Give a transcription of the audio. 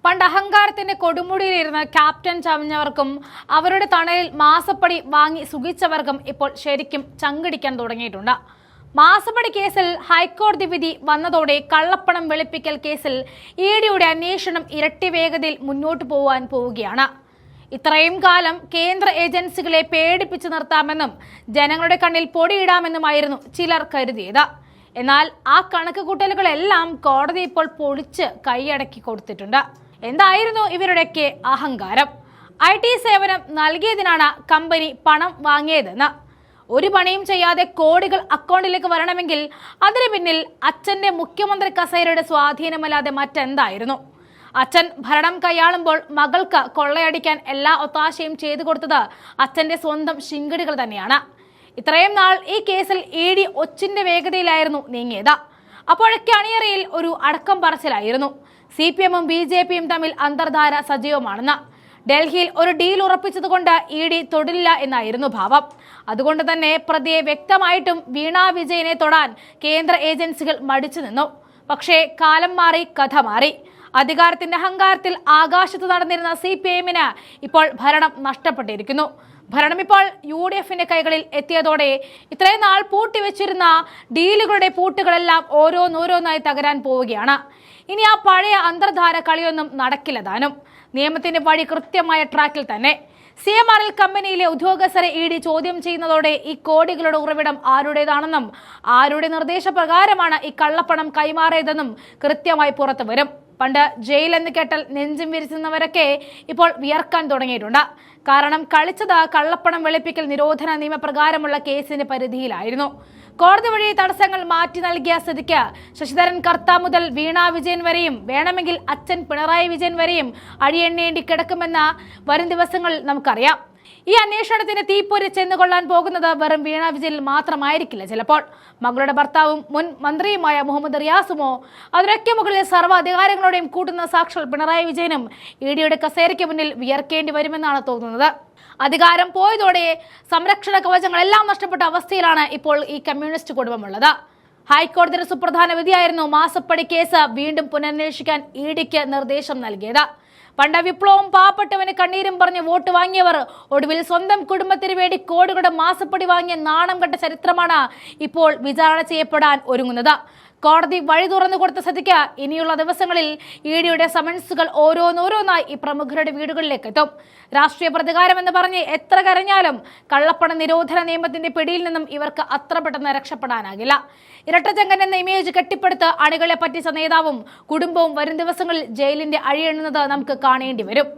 പണ്ട് അഹങ്കാരത്തിന്റെ കൊടുമുടിയിലിരുന്ന് ക്യാപ്റ്റൻ ചമഞ്ഞവർക്കും അവരുടെ തണലിൽ മാസപ്പടി വാങ്ങി സുഖിച്ചവർക്കും ഇപ്പോൾ ശരിക്കും ചങ്കിടിക്കാൻ തുടങ്ങിയിട്ടുണ്ട്. മാസപ്പടി കേസിൽ ഹൈക്കോടതി വിധി വന്നതോടെ കള്ളപ്പണം വെളുപ്പിക്കൽ കേസിൽ ഇഡിയുടെ അന്വേഷണം ഇരട്ടി വേഗതയിൽ മുന്നോട്ടു പോവുകയാണ്. ഇത്രയും കാലം കേന്ദ്ര ഏജൻസികളെ പേടിപ്പിച്ചു നിർത്താമെന്നും ജനങ്ങളുടെ കണ്ണിൽ പൊടിയിടാമെന്നുമായിരുന്നു ചിലർ കരുതിയത്. എന്നാൽ ആ കണക്കുകൂട്ടലുകളെല്ലാം കോടതി ഇപ്പോൾ പൊളിച്ച് കൈയടക്കി കൊടുത്തിട്ടുണ്ട്. എന്തായിരുന്നു ഇവരുടെയൊക്കെ അഹങ്കാരം? IT സേവനം നൽകിയതിനാണ് കമ്പനി പണം വാങ്ങിയതെന്ന്. ഒരു പണിയും ചെയ്യാതെ കോടികൾ അക്കൗണ്ടിലേക്ക് വരണമെങ്കിൽ അതിന് പിന്നിൽ അച്ഛന്റെ മുഖ്യമന്ത്രി കസേരയുടെ സ്വാധീനമല്ലാതെ മറ്റെന്തായിരുന്നു? അച്ഛൻ ഭരണം കൈയാളുമ്പോൾ മകൾക്ക് കൊള്ളയടിക്കാൻ എല്ലാ ഒത്താശയും ചെയ്തു കൊടുത്തത് അച്ഛന്റെ സ്വന്തം ശിങ്കടികൾ തന്നെയാണ്. ഇത്രയും നാൾ ഈ കേസിൽ ED ഒച്ചിന്റെ വേഗതയിലായിരുന്നു നീങ്ങിയത്. അപ്പോഴൊക്കെ അണിയറയിൽ ഒരു അടക്കം പറച്ചിലായിരുന്നു. CPM-ഉം BJP-യും തമ്മിൽ അന്തർധാര സജീവമാണെന്ന്. ഡൽഹിയിൽ ഒരു ഡീൽ ഉറപ്പിച്ചതുകൊണ്ട് ED തൊടില്ല എന്നായിരുന്നു ഭാവം. അതുകൊണ്ട് തന്നെ പ്രതിയെ വ്യക്തമായിട്ടും വീണ വിജയനെ തൊടാൻ കേന്ദ്ര ഏജൻസികൾ മടിച്ചു നിന്നു. പക്ഷേ കാലം മാറി, കഥ മാറി. അധികാരത്തിന്റെ അഹങ്കാരത്തിൽ ആകാശത്ത് നടന്നിരുന്ന CPM-ന് ഇപ്പോൾ ഭരണം നഷ്ടപ്പെട്ടിരിക്കുന്നു. ഭരണം ഇപ്പോൾ UDF-ന്റെ കൈകളിൽ എത്തിയതോടെ ഇത്രയും നാൾ പൂട്ടിവെച്ചിരുന്ന ഡീലുകളുടെ പൂട്ടുകളെല്ലാം ഓരോന്നോരോന്നായി തകരാൻ പോവുകയാണ്. ഇനി ആ പഴയ അന്തർധാര കളിയൊന്നും നടക്കില്ല താനും. നിയമത്തിന്റെ വഴി കൃത്യമായ ട്രാക്കിൽ തന്നെ. CMRL കമ്പനിയിലെ ഉദ്യോഗസ്ഥരെ ED ചോദ്യം ചെയ്യുന്നതോടെ ഈ കോടികളുടെ ഉറവിടം ആരുടേതാണെന്നും ആരുടെ നിർദ്ദേശപ്രകാരമാണ് ഈ കള്ളപ്പണം കൈമാറിയതെന്നും കൃത്യമായി പുറത്തു വരും. പണ്ട് ജയിൽ എന്ന് കേട്ടാൽ നെഞ്ചും വിരിച്ചുന്നവരൊക്കെ ഇപ്പോൾ വിയർക്കാൻ തുടങ്ങിയിട്ടുണ്ട്. കാരണം കളിച്ചത് കള്ളപ്പണം വെളുപ്പിക്കൽ നിരോധന നിയമപ്രകാരമുള്ള കേസിന്റെ പരിധിയിലായിരുന്നു. കോടതി വഴി തടസ്സങ്ങൾ മാറ്റി നൽകിയ സ്ഥിതിക്ക് ശശിധരൻ കർത്ത മുതൽ വീണ വിജയൻ വരെയും വേണമെങ്കിൽ അച്ഛൻ പിണറായി വിജയൻ വരെയും അഴിയെണ്ണേണ്ടി കിടക്കുമെന്ന് വരും ദിവസങ്ങളിൽ നമുക്കറിയാം. ഈ അന്വേഷണത്തിന് തീപ്പൊരി ചെന്നുകൊള്ളാൻ പോകുന്നത് വെറും വീണ വിജയനിൽ മാത്രമായിരിക്കില്ല. ചിലപ്പോൾ മകളുടെ ഭർത്താവും മുൻ മന്ത്രിയുമായ മുഹമ്മദ് റിയാസുമോ അതിനൊക്കെ മുകളിൽ സർവ്വ അധികാരങ്ങളോടെയും കൂട്ടുന്ന സാക്ഷാൽ പിണറായി വിജയനും EDയുടെ കസേരയ്ക്ക് മുന്നിൽ വിയർക്കേണ്ടി വരുമെന്നാണ് തോന്നുന്നത്. അധികാരം പോയതോടെ സംരക്ഷണ കവചങ്ങളെല്ലാം നഷ്ടപ്പെട്ട അവസ്ഥയിലാണ് ഇപ്പോൾ ഈ കമ്മ്യൂണിസ്റ്റ് കുടുംബമുള്ളത്. ഹൈക്കോടതിയുടെ സുപ്രധാന വിധിയായിരുന്നു മാസപ്പടി കേസ് വീണ്ടും പുനരന്വേഷിക്കാൻ EDക്ക് നിർദ്ദേശം നൽകിയത്. പണ്ട് വിപ്ലവം പാവപ്പെട്ടവന് കണ്ണീരും പറഞ്ഞ് വോട്ട് വാങ്ങിയവർ ഒടുവിൽ സ്വന്തം കുടുംബത്തിന് വേണ്ടി കോടികളുടെ മാസപ്പടി വാങ്ങിയ നാണം കെട്ട ചരിത്രമാണ് ഇപ്പോൾ വിചാരണ ചെയ്യപ്പെടാൻ ഒരുങ്ങുന്നത്. കോടതി വഴി തുറന്നു കൊടുത്ത സ്ഥിതിക്ക് ഇനിയുള്ള ദിവസങ്ങളിൽ EDയുടെ സമൻസുകൾ ഓരോന്നോരോന്നായി ഈ പ്രമുഖരുടെ വീടുകളിലേക്ക് എത്തും. രാഷ്ട്രീയ പ്രതികാരം എന്ന് പറഞ്ഞ് എത്ര കരഞ്ഞാലും കള്ളപ്പണ നിരോധന നിയമത്തിന്റെ പിടിയിൽ നിന്നും ഇവർക്ക് അത്ര പെട്ടെന്ന് രക്ഷപ്പെടാനാകില്ല. ഇരട്ടച്ചങ്കൻ എന്ന ഇമേജ് കെട്ടിപ്പടുത്ത് അണികളെ പറ്റിച്ച നേതാവും കുടുംബവും വരും ദിവസങ്ങളിൽ ജയിലിന്റെ അഴിയെണ്ണുന്നത് നമുക്ക് കാണേണ്ടി വരും.